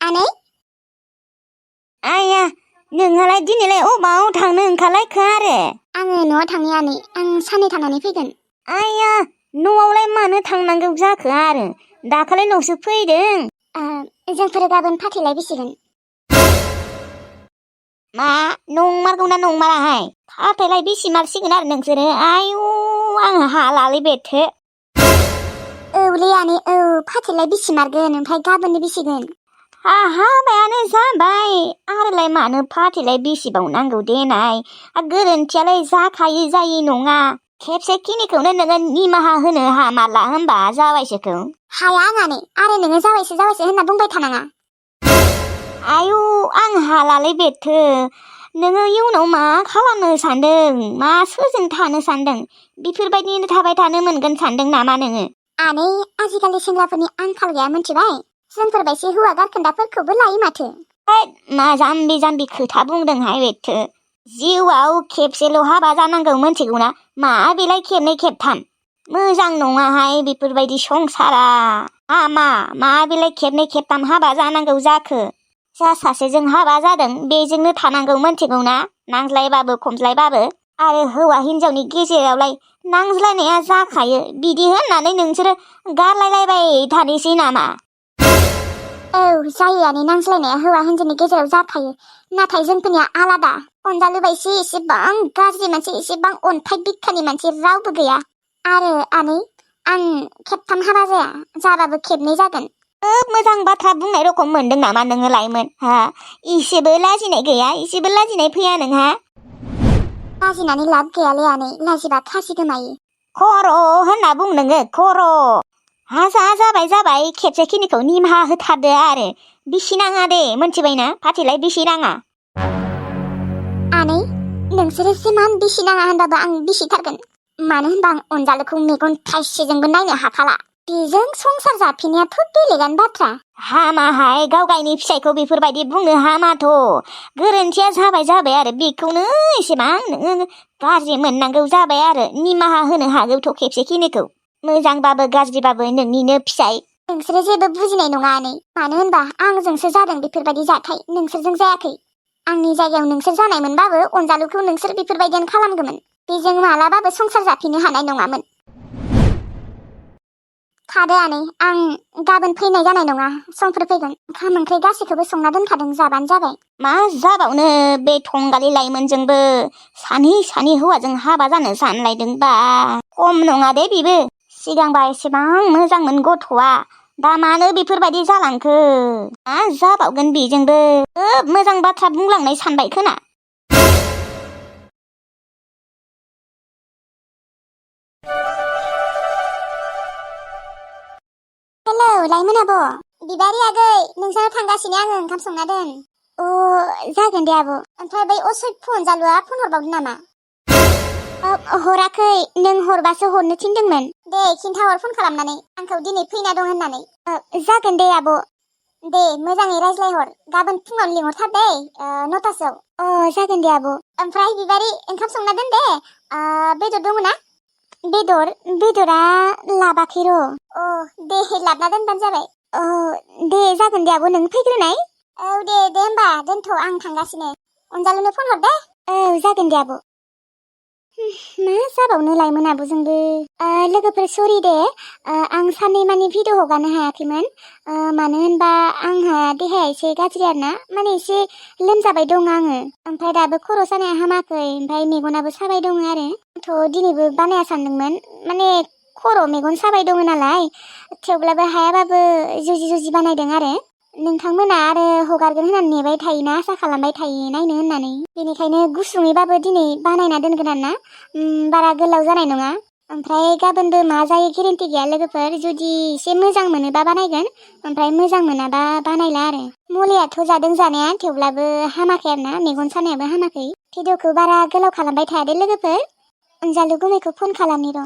आनै आया नोंहालाय दिनैलाय अबाव थांनो ओंखारलायखो आरो आङो न'आव थांनि आनै आं साननै थानानै फैगोन आया न'आवलाय मानो थांनांगौ जाखो आरो दाखालि न'सो फैदों जोंफोर गाबोन फाथैलाय बिसिगोन मा नंमारगौना नंमाराहाय फाथैलाय बिसिमारसिगोन आरो नोंसोरो आयु आं हालालै बेथो औलै आनै औ फाथैलाय बिसिमारगोन ओमफ्राय गाबोननो बिसिगोन हाबायानो जाबाय आरोलाय मानो फाथैलाय बिसिबावनांगौ देनाय गोरोन्थियालाय जाखायो जायै नङा खेबसे खिनिखौनो नोङो निमाहा होनो हामारला होनबा जाबायसोखौ हाया आंहानै आरो नोङो जाबायसो होनना बुंबाय थानाङा आयु आं हालालै बेथो नोङो इयुनाव मा खालामनो सानदों मा सोरजों थानो सानदों बेफोरबायदिनो थाबाय थानो मोनगोन सानदों नामा नोङो आनै आजिखालि सेंग्राफोरनि आंखाल गैया मिथिबाय जोंफोरबायसि हौवा गारखोन्दाफोरखौबो लायो माथो मा जाम्बि जाम्बि खोथा बुंदोंहाय बेथो जिउआव खेबसेल' हाबा जानांगौ मोनथिगौना मा बेलाय खेबनै खेबथाम मोजां नङाहाय बेफोरबायदि संसारा मा बेलाय खेबनै खेबथाम हाबा जानांगौ जाखो जा सासेजों हाबा जादों बेजोंनो थानांगौ मोनथिगौना नांज्लायबाबो खमज्लायबाबो आरो हौवा हिन्जावनि गेजेरावलाय नांज्लायनाया जाखायो बिदि होननानै नोंसोरो गारलायलायबाय थानोसै नामा औ जायोआनो नांज्लायनाया हौवा हिन्जावनि गेजेराव जाखायो नाथाय जोंफोरनिया आलादा अनजालु बायसि एसेबां गाज्रि मानसि एसेबां अन्थाइ बिखानि मानसि रावबो गैया आरो आनै आं खेबथाम हाबा जाबाबो खेबनै जागोन मोजां बाथ्रा बुंनाय रखम मोनदों नामा नोङो लाइमोन हा इसेबो लाजिनाय गैया इसेबो लाजिनाय फैया नोंहा लाजिनानै लाब गैयालै आनै लाजिबा खासि गोमायो खर' होनना बुं नोङो खर' जाबाय खेबसे खिनिखौ निमाहा होथारदो आरो बिसिनाङा दे मोनथिबायना फाथैलाय बिसिनाङा आनै नोंसोरो जिमान बिसिनाङा होनबाबो आं बिसिथारगोन मानो होनबा आं अनजालुखौ मेगन थाइसेजोंबो नायनो हाखाला बेजों संसार जाफिननायाथ' बेलेगानो बाथ्रा हामाहाय गाव गायनि फिसाइखौ बेफोरबायदि बुंनो हामाथ' गोरोन्थिया जाबाय आरो बेखौनो एसेबां नोङो गाज्रि मोननांगौ जाबाय आरो निमाहा होनो हागौथ' खेबसे खिनिखौ मोजांबाबो गाज्रिबाबो नोंनिनो फिसाइ नोंसोरो जेबो बुजिनाय नङा आनै मानो होनबा आंजोंसो जादों बेफोरबायदि जाथाय नोंसोरजों जायाखै आंनि जायगायाव नोंसोर जानाय मोनबाबो अनजालुखौ नोंसोर बेफोरबायदियानो खालामगौमोन बेजों मालाबाबो संसार जाफिननो हानाय नङामोन थादो आनै आं गाबोन फैनाय जानाय नङा समफोर फैगोन ओंखाम ओंख्रि गासैखौबो संना दोनखादों जाबानो जाबाय मा जाबावनो बे थंगालि लाइमोनजोंबो सानै हौवाजों हाबा जानो सानलायदोंबा खम नङा दे बेबो सिगांबा एसेबां मोजांमोन गथ'आ दा मानो बेफोरबायदि जालांखो मा जाबावगोन बेजोंबो मोजां बाथ्रा बुंलांनाय सानबाय खोना हेलौ लाइमोन आब' बिबारि आगै नोंसानाव थांगासिनो आङो ओंखाम संना दोन जागोन दे आब' ओमफ्राय बै असभ्य अनजालुआ फन हरबावदों नामा हराखै नों हरबासो हरनो थिनदोंमोन दे खिन्थाहर फन खालामनानै आंखौ दिनै फैना दं होननानै जागोन दे आब' दे मोजाङै रायज्लायहर गाबोन फुङावनो लिंहरथार दे 9टासोआव जागोन दे आब' ओमफ्राय बिबारि ओंखाम संना दोन दे बेदर दङ ना बेदरा लाबाखै र' दे लाबना दोनबानो जाबाय दे जागोन दे आब' नों फैग्रोनाय दे होमबा दोनथ' आं थांगासिनो अनजालुनो फन हर दे जागोन दे आब' मा जाबावनो लाइमोन आब'जोंबो लोगोफोर सरि दे आं साननै मानि भिडिअ हगारनो हायाखैमोन मानो होनबा आंहा देहाया एसे गाज्रि आरोना माने एसे लोमजाबाय दं आङो ओमफ्राय दाबो खर' सानाया हामाखै ओमफ्राय मेगनाबो साबाय दङ आरो थ' दिनैबो बानाया सानदोंमोन माने खर' मेगन साबाय दङ नालाय थेवब्लाबो हायाबाबो जुजि बानायदों आरो नोंथांमोना आरो हगारगोन होननानै नेबाय थायोना आसा खालामबाय थायो नायनो होननानै बेनिखायनो गुसुङैबाबो दिनै बानायना दोनगोन आरोना बारा गोलाव जानाय नङा ओमफ्राय गाबोनबो मा जायो गेरेन्टि गैया लोगोफोर जुदि एसे मोजां मोनोबा बानायगोन ओमफ्राय मोजां मोनाबा बानायला आरो मुलियाथ' जादों जानाया थेवब्लाबो हामाखै आरोना मेगन सानायाबो हामाखै भिडिअखौ बारा गोलाव खालामबाय थायादे लोगोफोर अनजालु गुमैखौ फन खालामनि र'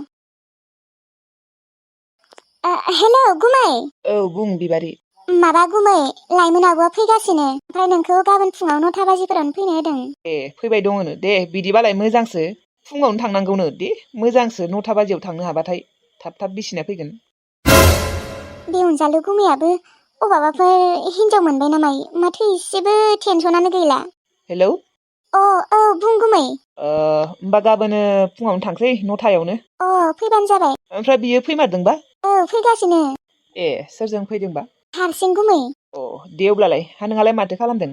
हेलौ गुमै बुं बिबारि माबा गुमै लाइमोन आब'आ फैगासिनो ओमफ्राय नोंखौ गाबोन फुङाव 9टा बाजिफोरावनो फैनो होदों फैबाय दङनो दे बिदिबालाय मोजांसो फुङावनो थांनांगौनो दे मोजांसो 9टा बाजियाव थांनो हाबाथाय थाब बिसिना फैगोन बे अनजालु गुमैयाबो अबाबाफोर हिनजाव मोनबाय नामा माथो एसेबो टेनसनानो गैला। हेलौ अ औ बुं गुमै। होमबा गाबोनो फुङावनो थांसै 9टायावनो। फैबानो जाबाय। ओमफ्राय बियो फैमारदोंबा? फैगासिनो। ए सोरजों फैदोंबा? हारसिं गुमै। दे अब्लालाय हा नोंहालाय माथो खालामदों?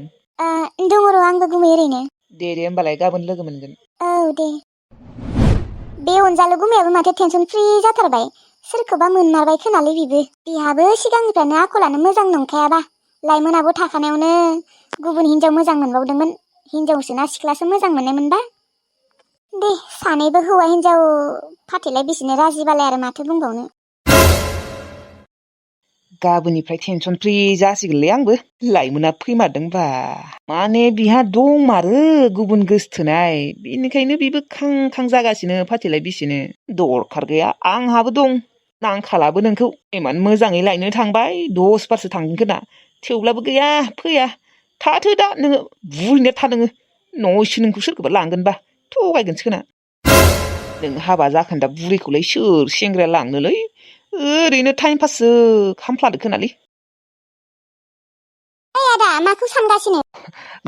दङ र' आंबो गुमै ओरैनो। दे होमबालाय गाबोन लोगो मोनगोन। औ दे। बे अनजालु गुमैयाबो माथो टेनसन फ्रि जाथारबाय। सोरखौबा मोनमारबाय खोनालै बिबो। बिहाबो सिगांनिफ्रायनो आखलानो मोजां नंखायाबा। लाइमोनाबो थाखानायावनो गुबुन हिनजाव मोजां मोनबावदोंमोन। हिनजावसोना सिख्लासो मोजां मोननायमोनबा। दे सानैबो हौवा हिनजाव फाथैलाय बिसिनो राजिबालाय आरो माथो बुंबावनो। गाबोननिफ्राय टेनसन फ्रि जासिगोनलै आंबो। लाइमोना फैमारदोंबा माने बिहा दंमारो गुबुन गोसथोनाय। बेनिखायनो बेबो खां खां जागासिनो फाथैलाय बिसिनो। दरखार गैया आंहाबो दं। नांखालाबो नोंखौ। इमान मोजाङै लायनो थांबाय 10 बारसो थांगोन खोना। थेवब्लाबो गैया फैया। थाथो दा नोङो बुरैना था नोङो। न'सो नोंखौ सोरखौबा लांगोनबा थगायगोनसो खोना। नों हाबा जाखोन्दा बुरैखौलाय सोर सेंग्राया लांनोलै। ओरैनो टाइम पाससो खामफ्लादो खोनालै। आदा माखौ सानगासिनो?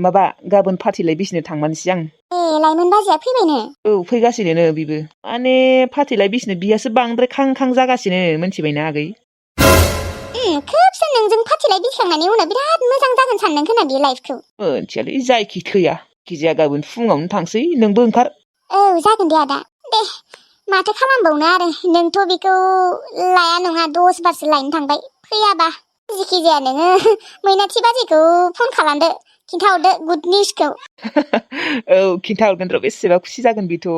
माबा गाबोन फाथैलाय बिसिनो थांमारनोसै आं। लाइमोन बाजैया फैबायनो? फैगासिनो बिबो। माने फाथैलाय बिसिनो बियासो बांद्राय खां खां जागासिनो मोनथिबायना आगै। खोबसो नोंजों फाथैलाय बिखांनायनि उनाव बिराद मोजां जागोन सानदों खोना बे लाइफखौ। मोनथियालै जायखि थैया। खिजाया गाबोन फुङावनो थांसै नोंबो ओंखार। जागोन दे आदा। दे माथो खालामबावनो आरो नोंथ' बेखौ लाया नङा 10 बारसो लायनो थांबाय फैयाबा। जिखि जाया नोङो मैनाथि बाजैखौ फन खालामदो। खिन्थाहरदो गुड निउसखौ। खिन्थाहरगोन र'। बेसेबा खुसि जागोन बेथ'।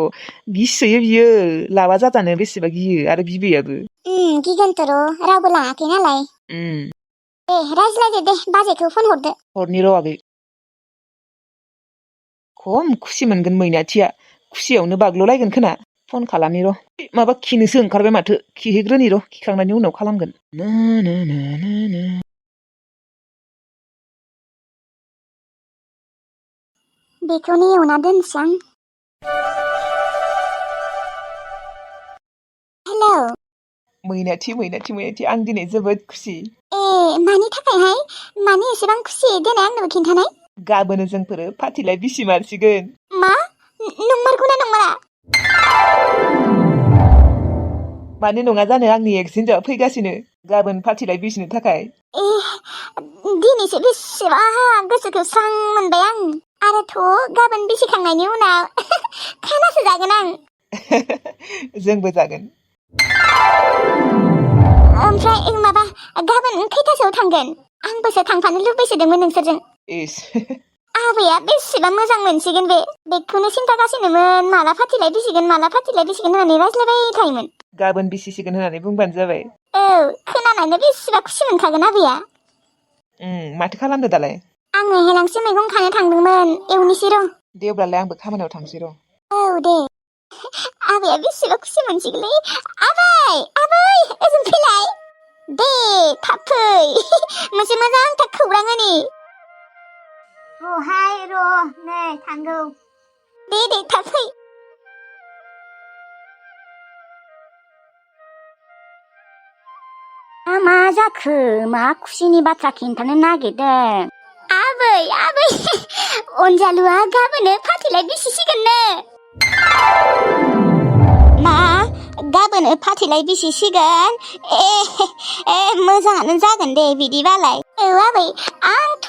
गिसोयो बियो लाबा जाजानो बेसेबा गियो आरो बिबैयाबो। गिगोनथ' र' रावबो लाङाखै नालाय। दे रायज्लायदो दे बाजैखौ फन हरदो। हरनि र' आगै। खम खुसि मोनगोन मैनाथिया। खुसियावनो बाग्ल'लायगोन खोना। फन खालामनि र'। माबा खिनोसो ओंखारबाय माथो। खिहैग्रोनि र'। खिखांनायनि उनाव खालामगोन। बेखौनो एवना दोनसै आं। हेलौ मैनाथि आं दिनै जोबोद खुसि। मानि थाखायहाय? मानि एसेबां खुसि देनाय आंनोबो खिन्थानाय। गाबोनो जोंफोरो फाथैलाय बिसि मारसिगोन। मा? नंमारगौना नंमारा? मानो नङा जानो आंनि एक्स हिन्जावआ फैगासिनो गाबोन फाथैलाय बिसिनो थाखाय। दिनैसो बेसेबा गोसोखौ स्रां मोनबाय आं। आरोथ' गाबोन बिसिखांनायनि उनाव खानासो जागोन आं। जोंबो जागोन। ओमफ्राय माबा गाबोन खैथासोआव थांगोन? आंबोसो थांफानो लुबैसोदोंमोन नोंसोरजों। आबैया बेसेबा मोजां मोनसिगोन बे। बेखौनो सिन्थागासिनोमोन माला फाथैलाय बिसिगोन होननानै रायज्लायबाय थायोमोन। गाबोन बिसिसिगोन होननानै बुंबानो जाबाय। खोनानानै बेसेबा खुसि मोनखागोन आबैया। माथो खालामदो दालाय? आङो हेलांसि मैगं खानो थांदोंमोन एवनोसै र'। दे अब्लालाय आंबो खामानियाव थांसै र'। दे। आबैया बेसेबा खुसि मोनसिगोनलै। आबै ओजों फैलाय। दे थाब फै। मोनसे मोजांथार खौरां होनि। र' नै थांगौ। दे थाब फै। मा जाखो? मा खुसिनि बाथ्रा खिन्थानो नागिरदों? आबै अनजालुआ गाबोनो फाथैलाय बिसिसिगोननो। मा? गाबोनो फाथैलाय बिसिसिगोन? मोजाङानो जागोन दे बिदिबालाय। आबै आंथ'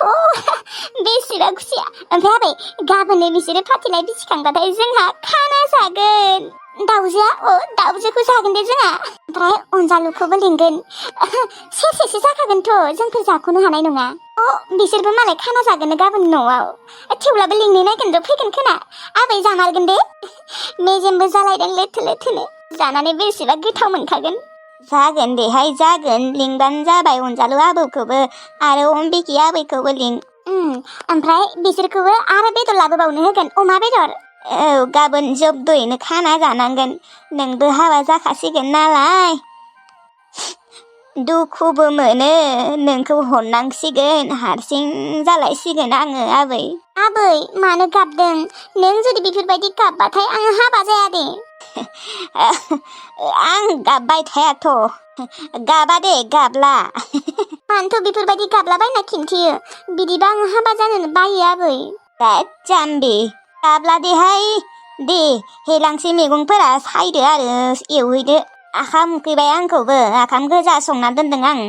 बेसेबा खुसिया। ओमफ्राय आबै गाबोनो बिसोरो फाथैलाय बिसिखांबाथाय जोंहा खाना जागोन। दाउजोखौ जागोन दे जोंहा। ओमफ्राय अनजालुखौबो लिंगोन। सेरसेसो जाखागोनथ' जोंफोर जाख'नो हानाय नङा। बिसोरबो मालाय खाना जागोन गाबोन न'आव। थेवब्लाबो लिंनो नायगोन र' फैगोन खोना। आबै जामारगोन दे। मेजेमबो जालायदों लेथो। जानानै बेसेबा गोथाव मोनखागोन। जागोन देहाय जागोन। लिंबानो जाबाय अनजालु आबौखौबो आरो अम्बिके आबैखौबो लिं। ओमफ्राय बिसोरखौबो आरो बेदर लाबोबावनो होगोन अमा बेदर। गाबोन जब्दयैनो खाना जानांगोन। नोंबो हाबा जाखासिगोन नालाय। दुखुबो मोनो नोंखौ हरनांसिगोन हारसिं जालायसिगोन आङो आबै। मानो गाबदों? नों जुदि बेफोरबायदि गाबबाथाय आङो हाबा जाया दे। आं गाबबाय थायाथ'। गाबा दे गाबला। मानोथ' बेफोरबायदि गाबलाबायना खिन्थियो बिदिबा आं हाबा जानोनो बायो आबै जाम्बि गाबलादेहाय दे हेलांसि मैगंफोरा सायदो आरो एवहैदो आखाम उखैबाय आंखौबो आखाम गोजा संना दोनदों आं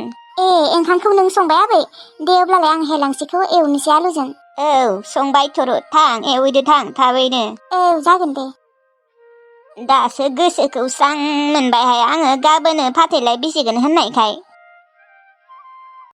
ओंखामखौ नों संबाय आबै दे अब्लालाय आं हेलांसिखौ एवनोसै आलुजों संबाय थर' थां एवहैदो थां थाबैनो जागोन दे दासो गोसोखौ स्रां मोनबायहाय आङो गाबोनो फाथैलाय बिसिगोन होननायखाय